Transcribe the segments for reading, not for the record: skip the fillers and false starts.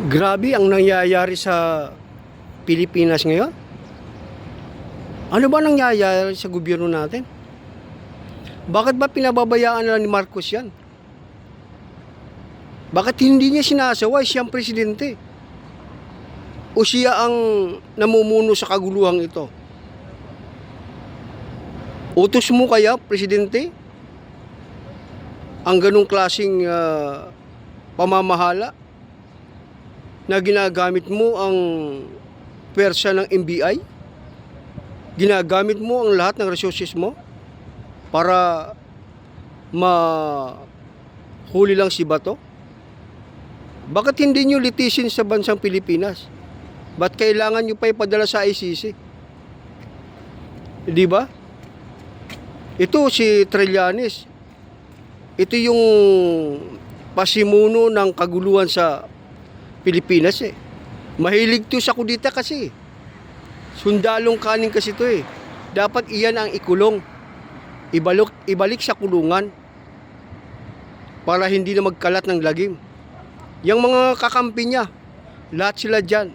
Grabe ang nangyayari sa Pilipinas ngayon. Ano ba nangyayari sa gobyerno natin? Bakit ba pinababayaan na ni Marcos yan? Bakit hindi niya sinasaway siyang presidente? O siya ang namumuno sa kaguluhang ito? Utos mo kaya, presidente, ang ganong klaseng pamamahala na ginagamit mo ang pwersa ng NBI? Ginagamit mo ang lahat ng resources mo para mahuli lang si Bato? Bakit hindi nyo litisin sa bansang Pilipinas? Ba't kailangan nyo pa ipadala sa ICC? Di ba? Ito si Trillanes. Ito yung pasimuno ng kaguluhan sa Pilipinas eh. Mahilig to sa kudita kasi. Sundalong kanin kasi to eh. Dapat iyan ang ikulong. Ibalik sa kulungan para hindi na magkalat ng lagim. Yang mga kakampi niya, lahat sila dyan.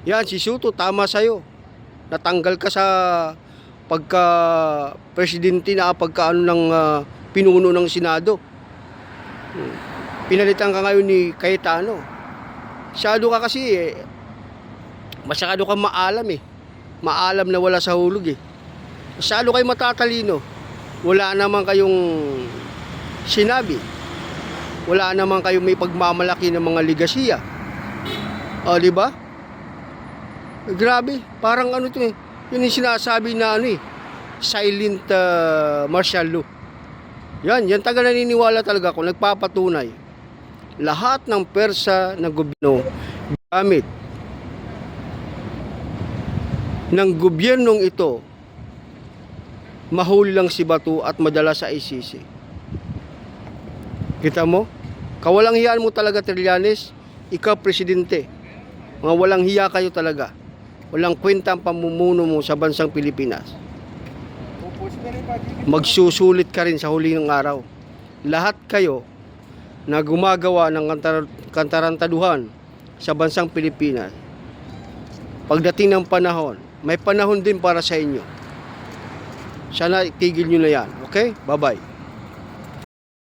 Yan, si Soto, tama sa'yo. Natanggal ka sa pagka-presidente na pagka-ano ng pinuno ng Senado. Pinalitan ka ngayon ni Cayetano. Masyado ka kasi masyado ka maalam eh. Maalam na wala sa hulog eh. Masyado kayo matatalino. Wala naman kayong sinabi. Wala naman kayong may pagmamalaki ng mga ligasiya. O, di ba? Grabe, parang ano to eh. Yun yung sinasabi na ano eh, silent martial law. Yan taga naniniwala talaga ako, nagpapatunay. Lahat ng pwersa ng gobyerno gamit ng gobyernong ito, mahuli lang si Bato at madala sa ICC. Kita mo? Kawalang hiyaan mo talaga, Trillanes. Ikaw, presidente. Mga walang hiya kayo talaga. Walang kwenta ang pamumuno mo sa bansang Pilipinas. Magsusulit ka rin sa huli ng araw. Lahat kayo na gumagawa ng kantarantaduhan sa bansang Pilipinas, pagdating ng panahon, may panahon din para sa inyo. Sana itigil nyo na yan. Okay? Bye-bye.